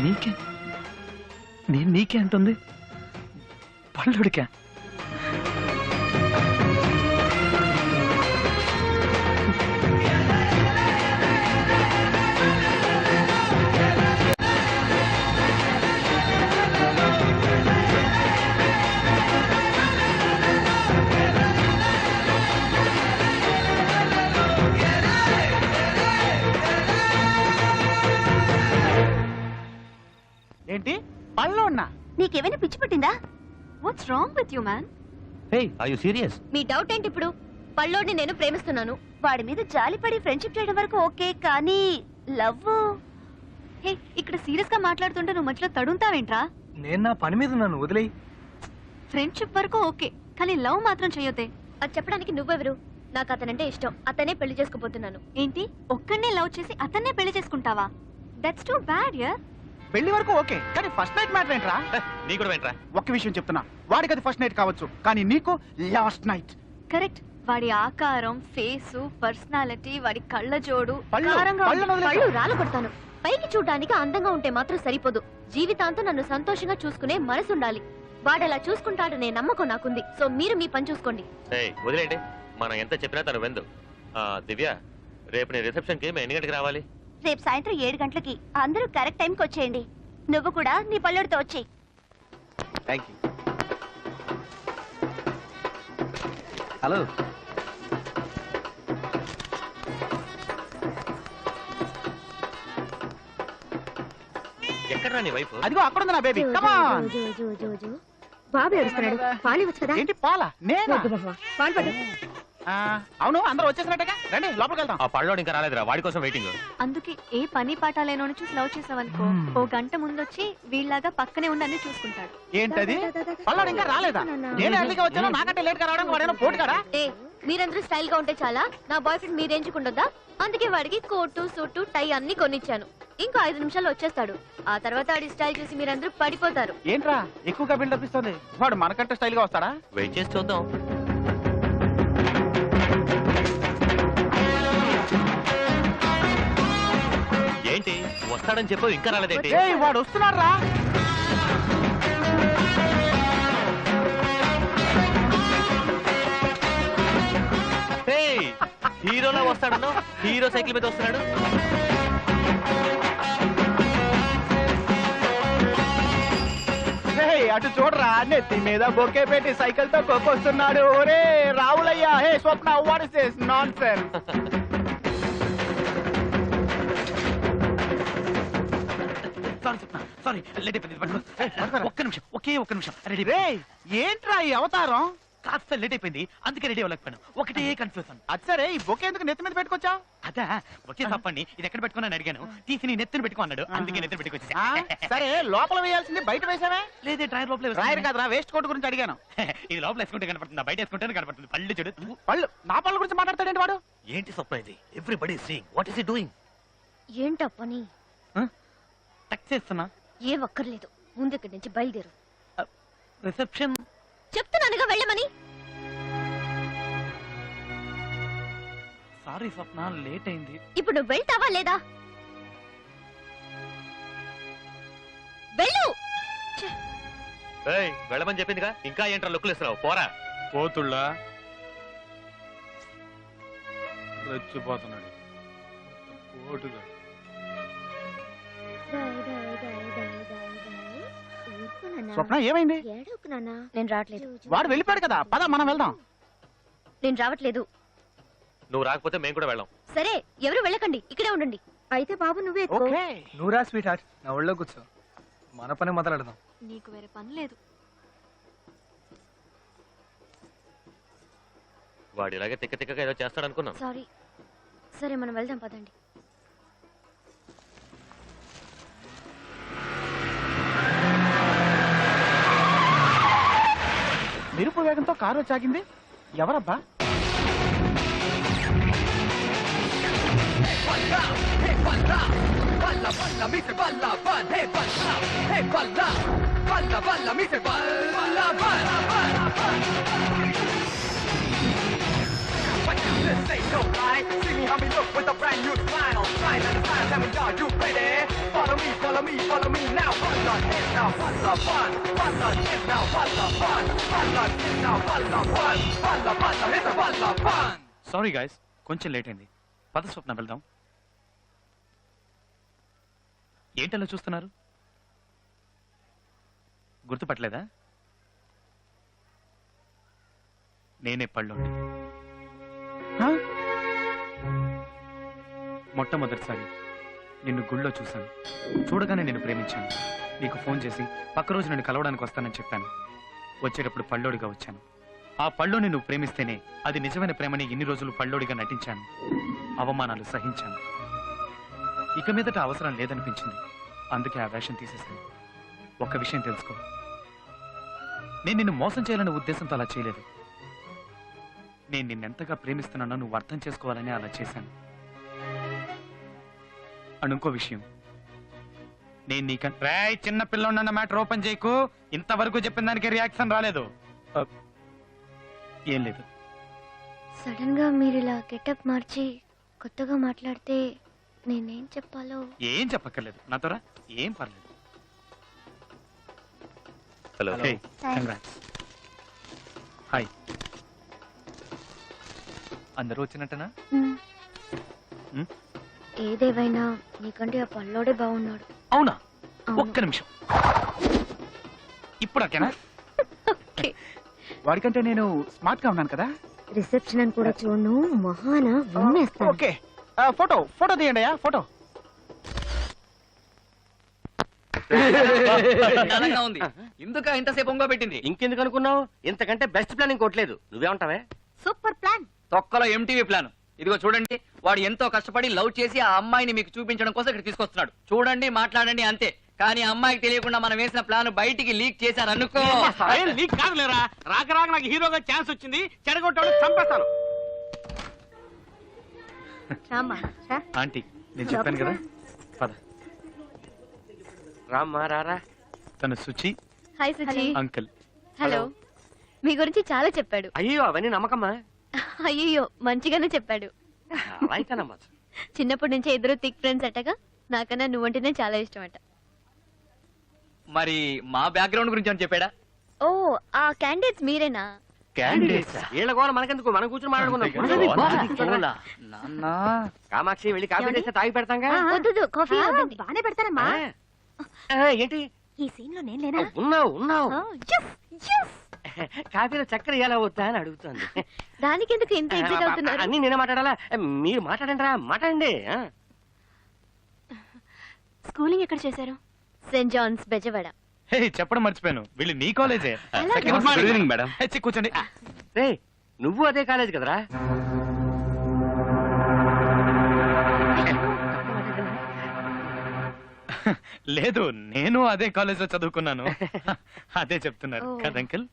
నీకే నేను నీకే అంటుంది పళ్ళుడికా? ఏంటి పళ్ళలో ఉన్నా? నీకేమైనా పిచ్చి పట్టిందా? What's wrong with you man? Hey are you serious? మీ డౌట్ ఏంటి ఇప్పుడు? పల్లోడిని నేను ప్రేమిస్తున్నాను. వాడి మీద జాలిపడి ఫ్రెండ్షిప్ చేయడం వరకు ఓకే, కానీ లవ్? హే, ఇక్కడ సీరియస్ గా మాట్లాడుతుంటే నువ్వు మధ్యలో తడుంతావేంట్రా? నేను నా పని మీద ఉన్నాను, వదిలేయి. ఫ్రెండ్షిప్ వరకు ఓకే, కానీ లవ్ మాత్రం చేయొద్దే. అది చెప్పడానికి నువ్వెవరు? నాకు అతనంటే ఇష్టం, అతనే పెళ్లి చేసుకోబోతున్నాను. ఏంటి, ఒక్కడనే లవ్ చేసి అతన్నే పెళ్లి చేసుకుంటావా? That's too bad yeah. పెళ్లి వరకు ఓకే, కానీ ఫస్ట్ నైట్ మ్యాటర్ ఏంట్రా? నీ కూడా ఏంట్రా? ఒక్క విషయం చెప్తున్నా, వాడికి అది ఫస్ట్ నైట్ కావచ్చు, కానీ నీకు లాస్ట్ నైట్. కరెక్ట్. వాడి ఆకారం, ఫేసు, పర్సనాలిటీ, వాడి కళ్ళ జోడు, పళ్ళు, కారంగా పళ్ళు ఉంది. వదిలేయ్. పళ్ళు రాలు కొడతాను. పైకి చూడడానికి అందంగా ఉంటే మాత్రం సరిపోదు, జీవితాంతం నన్ను సంతోషంగా చూసుకునే మనసు ఉండాలి. వాడలా చూసుకుంటాడనే నమ్మకం నాకుంది. సో మీరు మీ పని చూసుకోండి. వదిలేండి, మనం ఎంత చెప్పినా తను వెందు. దివ్య, రేపు నీ రిసెప్షన్ కి మేము ఎన్ని గంటకి రావాలి? రేపు సాయంత్రం 7 గంటలకి. అందరూ కరెక్ట్ టైంకి వచ్చేయండి. నువ్వు కూడా నీ పల్లెడితో వచ్చేయి. Thank you. హలో, ఎక్కడ నీ వైఫ్? అదిగో అక్కడ ఉంది నా బేబీ. కమాన్. బాబు ఏడుస్తున్నాడు, పాలు ఇవ్వచ్చు కదా. ఏంటి పాలా? నేనా? పాలు పట్టు. అవును, అందరూ వచ్చేసినట్టుగా, రండి లోపలికి వెళ్దాం. ఆ పళ్ళోడు ఇంకా రాలేదురా, వాడి కోసం వెయిటింగ్. అందుకే ఏ పని పాట లేనోని చూసి లవ్ చేసావనుకో, ఓ గంట ముందొచ్చి వీళ్ళలాగా పక్కనే ఉండి అన్ని చూసుకుంటాడు. ఏంటది? పల్లాడు ఇంకా రాలేదా? నేను ఎర్లీగా వచ్చాను, నాకంటే లేట్ గా రావడానికి వాడేమో పోటీ కదా. ఏ, మీరందరూ స్టైల్ గా ఉంటే చాలా, నా బాయ్ ఫ్రెండ్ మీ రేంజ్ ఉండొద్దా? అందుకే వాడికి కోటు, సూటు, టై అన్ని కొనిచ్చాను. ఇంకో 5 నిమిషాల్లో వచ్చేస్తాడు. ఆ తర్వాత వాడి స్టైల్ చూసి మీరందరూ పడిపోతారు. ఏంట్రా ఎక్కువగా బిల్డప్ ఇస్తుంది? వాడు మనకంటే స్టైల్ గా వస్తాడా? వెయిట్ చేసి చూద్దాం. ఏంటి వస్తాడని చెప్పు, ఇంకా రాలేదేంటి? ఏయ్, వాడు వస్తున్నాడు రా. హీరోలా వస్తాడను, హీరో సైకిల్ మీద వస్తున్నాడు. అటు చూడరా, నెత్తి మీద బొకే పెట్టి సైకిల్ తో కొక్కొస్తున్నాడు. ఒరే Ravulayya, hey Swapna, what is this nonsense? Sorry late అయిపోయింది. ఒక్క నిమిషం, ఒక్క నిమిషం. రెడీ? ఏంట్రా ఈ అవతారం? కాస్త లేట్ అయిపోయింది, అందుకే రెడీ అవ్వలేకపోయాను. ఒకటే కన్ఫ్యూజన్. అది సరే, ఈ బొకే ఎందుకు నెత్తి మీద పెట్టుకొచ్చా? అదా, ఒకే తప్పండి. ఇది ఎక్కడ పెట్టుకున్నాను అడిగాను, తీసి నీ నెత్తిని పెట్టుకో అన్నాడు, అందుకే నెత్తిని పెట్టుకొచ్చా. సరే, లోపల వేయాల్సింది బయట వేసావే? లేదే, డ్రైర్ లోపల రాయరు కదరా, వేస్ట్ కోట్ గురించి అడిగాను. ఇది లోపల వేసుకుంటే కనపడుతుంది, బయట వేసుకుంటే కనపడుతుంది. పళ్ళు చూడు. పళ్ళు, నా పళ్ళ గురించి మాట్లాడతాడేంటి వాడు? ఏంటి స్వప్న ఇది? Everybody seeing, what is he doing? ఏంటో పని? టక్ చేస్తున్నా. ఏ ఒక్కర్లేదు, ముందు ఇక్కడి నుంచి బయలుదేరు. రిసెప్షన్ చెప్తున్నానుగా వెళ్ళమని. సారీ స్వప్న, లేట్ అయింది. ఇప్పుడు నువ్వు వెళ్తావా లేదా? వెళ్ళు. వెళ్ళమని చెప్పిందిగా, ఇంకా ఏంట్రా లుక్కులు ఇస్తున్నావు? పోరా. పోతుళ్ళా రెచ్చిపోతున్నాడు పోటుగా. స్వప్న ఏమైంది? నేను రావట్లేదు. వాడు వెళ్ళిపోయాడు కదా, పద మనం వెళ్దాం. నేను రావట్లేదు. నువ్వు రాకపోతే మేము కూడా వెళ్ళాం. సరే, ఎవరు వెళ్ళకండి, ఇక్కడే ఉండండి. అయితే బాబు నువ్వే ఎత్తుకో. ఓకే. నూరా స్వీట్ హార్ట్, నా ఒళ్ళో కూర్చో, మన పని మొదలెడదాం. నీకు వేరే పని లేదు. వాడు ఇలాగే తిక్క తిక్కగా ఏదో చేస్తాడనుకున్నాం. సారీ. సరే, మనం వెళ్దాం పదండి. మెరుపు వేగంతో కారు వచ్చాగింది. ఎవరబ్బా? This ain't no lie. See me how me look with a brand new smile. Sign and a sign, tell me are you ready? Follow me, follow me, follow me now. What the hit now? What the fun? What the hit now? What the fun? What the hit now? What the fun? What the hit? What the fun? Sorry guys, కొంచెం late అయింది. పద స్వప్న వెళ్దాం. ఏంటలా చూస్తున్నారు? గుర్తుపట్టలేదా? నేనే పళ్ళోండి. మొట్టమొదటిసారి నిన్ను గుళ్ళో చూశాను. చూడగానే నిన్ను ప్రేమించాను. నీకు ఫోన్ చేసి పక్క రోజు నిన్ను కలవడానికి వస్తానని చెప్పాను. వచ్చేటప్పుడు పళ్ళోడిగా వచ్చాను. ఆ పళ్ళోని నువ్వు ప్రేమిస్తేనే అది నిజమైన ప్రేమని ఇన్ని రోజులు పళ్ళోడిగా నటించాను. అవమానాలు సహించాను. ఇక మీదట అవసరం లేదనిపించింది. అందుకే ఆ వేషం తీసేశాను. ఒక్క విషయం తెలుసుకో, నేను నిన్ను మోసం చేయాలనే ఉద్దేశంతో అలా చేయలేదు. నేను నిన్నెంతగా ప్రేమిస్తున్నానో నువ్వు అర్థం చేసుకోవాలని అలా చేశాను. అండ్ ఇంకో విషయం, నేను నీకంటే చిన్న పిల్లన్న మ్యాటర్ ఓపెన్ చేయకు. ఇంతవరకు చెప్పిన దానికి రియాక్షన్ రాలేదు. ఏం లేదు. సడన్ గా మీరు ఇలా గెటప్ మార్చి కొత్తగా మాట్లాడితే నేనేం చెప్పాలో. ఏం చెప్పక్కర్లేదు, నాతోరా ఏం పర్లేదు. హలో. హాయ్. అందరూ వచ్చినట్టనా? ఏదేవైనా నీకంటే ఆ పల్లోడే బాగున్నాడు. అవునా? అవును. ఒక్క నిమిషం. ఇప్పుడు ఓకేనా? వాడికంటే నేను స్మార్ట్ గా ఉన్నాను కదా. రిసెప్షన్ అని కూడా చూడను, మహాన విన్నేస్తాను. ఓకే, ఫోటో తీయండి అయ్యా, ఫోటో. ఉంది ఇందుక ఇంతసేపు ఒంగో పెట్టింది. ఇంకెందుకు అనుకున్నావు? ఇంతకంటే బెస్ట్ ప్లాన్ ఇంకోట్లేదు. నువ్వేమంటావే? Super plan. తొక్కలో ఎంటీవీ ప్లాన్. ఇదిగో చూడండి, వాడు ఎంతో కష్టపడి లవ్ చేసి ఆ అమ్మాయిని మీకు చూపించడం కోసం ఇక్కడ తీసుకొస్తున్నాడు. చూడండి, మాట్లాడండి, అంతే. కానీ అమ్మాయికి తెలియకుండా మనం వేసిన ప్లాన్ బయటికి లీక్ చేశారు అనుకో. నీకు కాదులేరా, రాక రాక నాకు హీరోగా ఛాన్స్ వచ్చింది. చెడగొట్టాడు, చంపేస్తాను. ఆంటీ, నేను చెప్పాను కదా, పద. రామ్మా రారా. తను Suchi. Hi Suchi. Uncle. Hello. మీ గురించి చాలా చెప్పాడు. అయ్యో అవన్నీ నమ్మకమ్మా. అయ్యో మంచిగానే చెప్పాడు. అలా అయితే నమ్మచ్చు. చిన్నప్పటి నుంచి ఇద్దరు థిక్ ఫ్రెండ్స్ అట్టగా. నాకన్నా నువ్వంటేనే చాలా ఇష్టం అట. మరి మా బ్యాక్గ్రౌండ్ గురించి అని చెప్పాడా? ఓ, ఆ క్యాండిడేట్స్ మీరేనా? వీళ్ళ గోల మనకెందుకు, మనం కూర్చొని మాట్లాడుకుందాం. కామాక్షి వెళ్ళి కాఫీ చేస్తే తాగి పెడతాంగా. వద్దు, కాఫీ బానే పెడతానమ్మా. ఏంటి ఈ సీన్ లో నేను లేనా? ఉన్నావు. కాఫీలో చక్కెర ఎలా వద్దా అని అడుగుతుంది. దానికి ఎందుకు ఇంత ఎగ్జైట్ అవుతున్నారు? అన్ని నేనే మాట్లాడాలా? మీరు మాట్లాడండి రా, మాట్లాడండి. స్కూలింగ్ ఎక్కడ చేశారు? Saint Johne's, Bezawada. హే, చెప్పడం మర్చిపోయాను, వీళ్ళు నీ కాలేజే. Good morning, madam. కూర్చోండి. రే, నువ్వు అదే కాలేజ్ కదరా? లేదు, నేను అదే కాలేజ్ లో చదువుకున్నాను. అదే చెప్తున్నారు ఓ. కదా అంకుల్?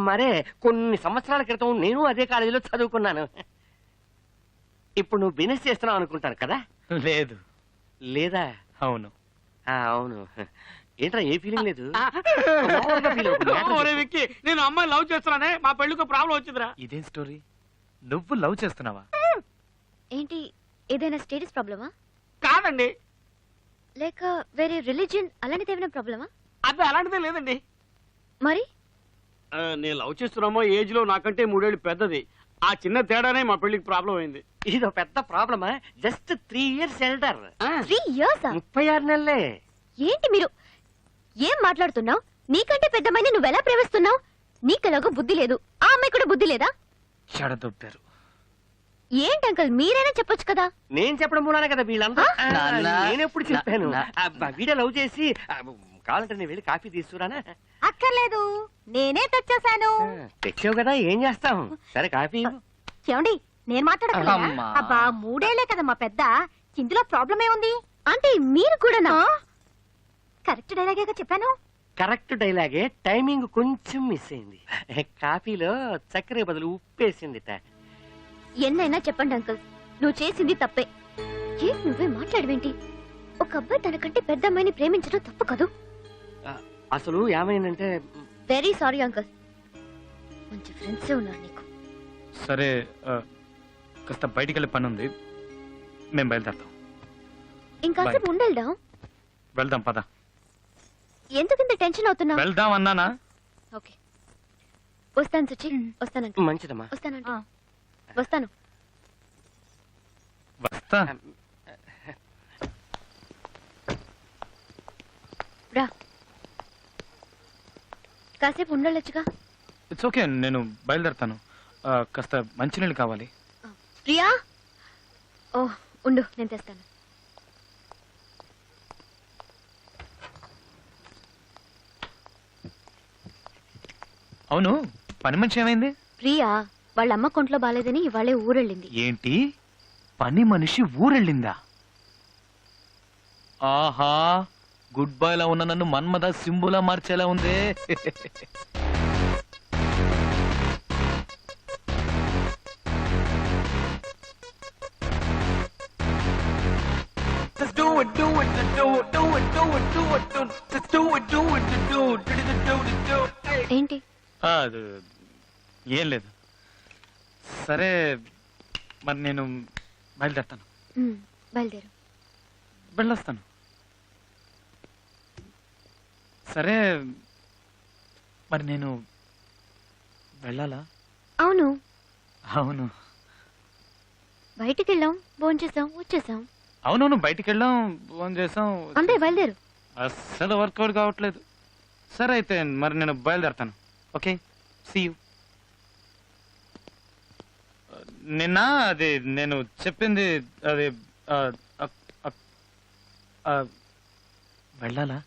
మరే కొన్ని సంవత్సరాల క్రితం నేను అదే కాలేజీలో చదువుకున్నాను. ఇప్పుడు నువ్వు బిజినెస్ చేస్తున్నావు అనుకుంటాను కదా? లేదు. లేదా? అవును. అవును. ఏంట్రా, ఏ ఫీలింగ్ లేదు? మామూలుగా feel అవ్వకు. ఒరే విక్కీ, నేను అమ్మాయి లవ్ చేస్తున్నానే, మా పెళ్లికి ప్రాబ్లం వచ్చిందిరా. ఇదేం స్టోరీ? నువ్వు లవ్ చేస్తున్నావా? ఏంటి, ఏదైనా స్టేటస్ ప్రాబ్లమా? కాదండి, లేక వేరే రిలీజియన్ అలాంటిది ఏమైనా ప్రాబ్లమా? అది అలాంటిదే లేదండి. మరి నేను లవ్ చేస్తున్నామో ఏజ్ లో నాకంటే 3 ఏళ్ళు పెద్దది. ఆ చిన్న తేడానే మా పెళ్లికి ప్రాబ్లం అయింది. ఇదో పెద్ద ప్రాబ్లమా? Just 3 years elder. 3 years? 36 నెలలే. ఏంటి మీరు ఏం మాట్లాడుతున్నావు? నీకంటే పెద్దమ్మాయిని నువ్వెలా ప్రేమిస్తున్నావు? నీకెలాగో బుద్ధి లేదు, ఆ అమ్మాయి కూడా బుద్ధి లేదా? చెడదొప్పారు. ఏంటి అంకల్, మీరైనా చెప్పొచ్చు కదా. నేను చెప్పడం మూలానే కదా వీళ్ళందరూ. నాన్న. నేనెప్పుడు చెప్పాను? వీడియో లవ్ చేసి కావాలంటే నేను వెళ్ళి కాఫీ తీసుకురానా? అక్కర్లేదు, నేనే తెచ్చేసాను. తెచ్చావు కదా, ఏం చేస్తాం? సరే కాఫీ ఇవ్వు. ఏమండి, నేను మాట్లాడక్కర్లేదా? అమ్మా. అబ్బా, 3 ఏళ్లే కదా మా పెద్ద, ఇందులో ప్రాబ్లం ఏముంది? అంటే మీరు కూడానా? కరెక్ట్ డైలాగేగా చెప్పాను. కరెక్ట్ డైలాగే, టైమింగ్ కొంచెం మిస్ అయింది. కాఫీలో చక్కెర బదులు ఉప్పేసిందిట. ఎన్నైనా చెప్పండి అంకుల్, నువ్వు చేసింది తప్పే. ఏం నువ్వే మాట్లాడవేంటి? ఒక అబ్బాయి తనకంటే పెద్ద అమ్మాయిని ప్రేమించడం తప్పు కదూ. అసలు ఏమైందంటే, వెరీ సారీ అంకుల్, మంచి ఫ్రెండ్సే ఉన్నారు నీకు. సరే, కాస్త బయటికి వెళ్ళే పని ఉంది, మేము బయలుదేరుతాం. ఇంకాసేపు ఉండేద్దాం. వెళ్దాం పద. ఎందుకంత టెన్షన్ అవుతున్నావు? వెళ్దాం అన్నానా? ఓకే, వస్తాను సుచి. వస్తానండి. మంచిదమ్మా. వస్తానండి. వస్తాను. వస్తా. రా, కాసేపు ఉండొచ్చుగా. ఇట్స్ ఓకే, నేను బయలుదేరుతాను. కాస్త మంచినీళ్ళు కావాలి. ప్రియా, ఓ ఉండు, నేను తెస్తాను. అవును, పని మనిషి ఏమైంది? ప్రియా వాళ్ళ అమ్మ కొంట్లో బాలేదని ఇవాళే ఊరెళ్ళింది. ఏంటి, పని మనిషి ఊరెళ్ళిందా? ఆహా, గుడ్ బాయ్ లా ఉన్న నన్ను మన్మద సింబులా మార్చేలా ఉందే. Just do it, do it, do it, do it, do it, do it, do it. Just do it, do it, do it, do it, do it, do it. Hey. ఏంటి? అది ఏం లేదు. సరే, మరి నేను బయలుదేరుతాను. బయలుదేరు. వెళ్ళొస్తాను. సరే, మరి నేను వెళ్ళాలా? అవును, అవును బయటికి వెళ్ళాం, భోంచేసాం, వచ్చేసాం. అవునవును, బయటికి వెళ్ళాం, ఫోన్ చేసాం. అంతే, బయలుదేరు. అస్సలు వర్కౌట్ కావట్లేదు. సరే అయితే మరి నేను బయలుదేరుతాను. Okay, see you. నిన్న అది నేను చెప్పింది అది వెళ్ళాలా?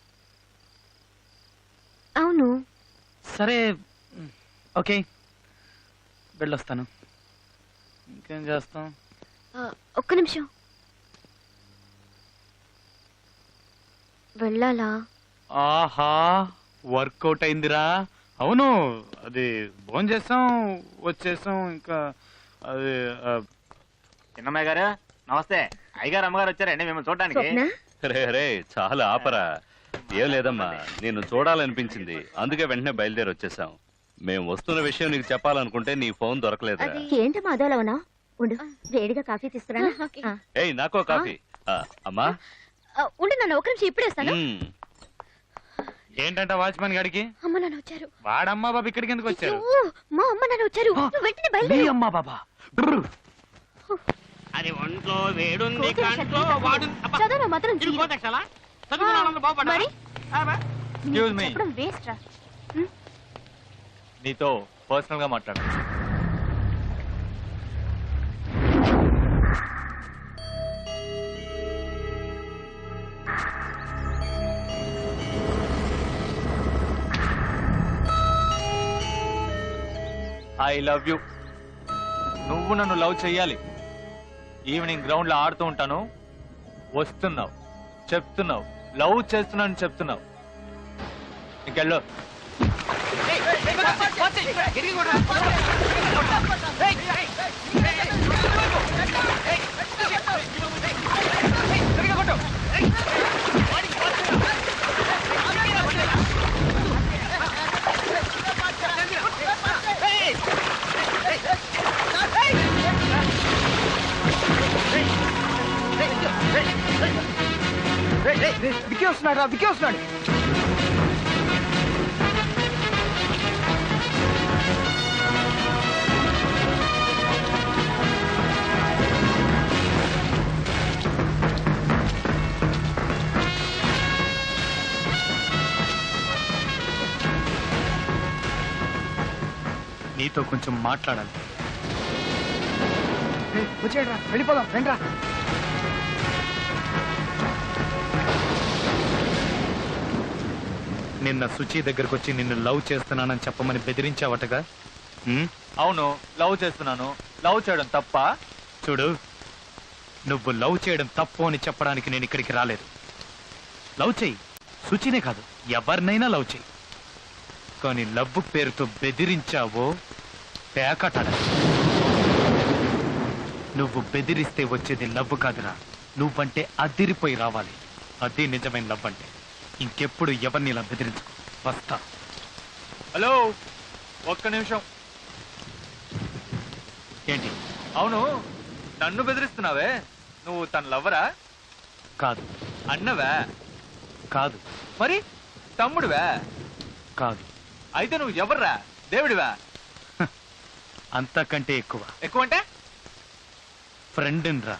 అవును. సరే, ఓకే, వెళ్ళొస్తాను. ఇంకేం చేస్తాం? ఒక్క నిమిషం. వెళ్ళాలా? ఆహా, వర్కౌట్ అయిందిరా. అవును, అది ఫోన్ చేసాం, వచ్చేసాం. ఇంకా అది చిన్నమ్మాయి గారు నమస్తే. అయ్యగారు అమ్మగారు వచ్చారండి మేము చూడడానికి. స్వప్న, రే రే, చాలా ఆపరా. ఏం లేదమ్మా, నేను చూడాలనిపించింది, అందుకే వెంటనే బయలుదేరి వచ్చేసాం. మేము వస్తున్న విషయం నీకు చెప్పాలనుకుంటే నీ ఫోన్ దొరకలేదురా. ఏంటి మాధవలవనా? ఉండు, వేడిగా కాఫీ తీసుకురా. ఏయ్, నాకో కాఫీ. అమ్మా, ఉండు నాన్న, ఒక నిమిషం, ఇప్పుడే వస్తాను. ఏంటంట వాచ్మెన్ గాడికి? అమ్మ నాన్న వచ్చారు. వాడమ్మా బాబు ఇక్కడికి ఎందుకు వచ్చారు? అయ్యో, మా అమ్మ నాన్న వచ్చారు. నువ్వు వెంటనే బయలుదేరు. అమ్మా బాబా, అది ఒంట్లో వేడుంది కంట్లో వాడు చదువు మాత్రం మరి Excuse me. చెప్పడం వేస్ట్ రా. నీతో పర్సనల్ గా మాట్లాడాలి. I love you. నువ్వు నన్ను లవ్ చెయ్యాలి. ఈవినింగ్ గ్రౌండ్ లో ఆడుతూ ఉంటాను, వస్తున్నావు, చెప్తున్నావు లవ్ చేస్తున్నాను చెప్తున్నావు. ఇంకెళ్ళు. వికీ వస్తున్నాడు రా, వికీ వస్తున్నాడు. నీతో కొంచెం మాట్లాడాలి. వచ్చేయండి రా, వెళ్ళిపోదాం, రండి. నిన్న సుచి దగ్గరకు వచ్చి నిన్ను లవ్ చేస్తున్నానని చెప్పమని బెదిరించావటగా? అవును, లవ్ చేస్తున్నాను. లవ్ చేయడం తప్ప? చూడు, నువ్వు లవ్ చేయడం తప్పు అని చెప్పడానికి నేను ఇక్కడికి రాలేదు. లవ్ చెయ్యి, సుచినే కాదు ఎవరినైనా లవ్ చెయ్యి. కానీ లవ్ పేరుతో బెదిరించావో పేకట. నువ్వు బెదిరిస్తే వచ్చేది లవ్ కాదురా, నువ్వంటే అదిరిపోయి రావాలి. అది నిజమైన లవ్ అంటే. ఇంకెప్పుడు ఎవరిని ఇలా బెదిరించుకో. వస్తా. హలో, ఒక్క నిమిషం. ఏంటి? అవును, నన్ను బెదిరిస్తున్నావే నువ్వు తన లవ్వరా? కాదు. అన్నవా? కాదు. మరి తమ్ముడివా? కాదు. అయితే నువ్వు ఎవర్రా? దేవుడివా? అంతకంటే ఎక్కువ. ఎక్కువ అంటే? ఫ్రెండ్ రా.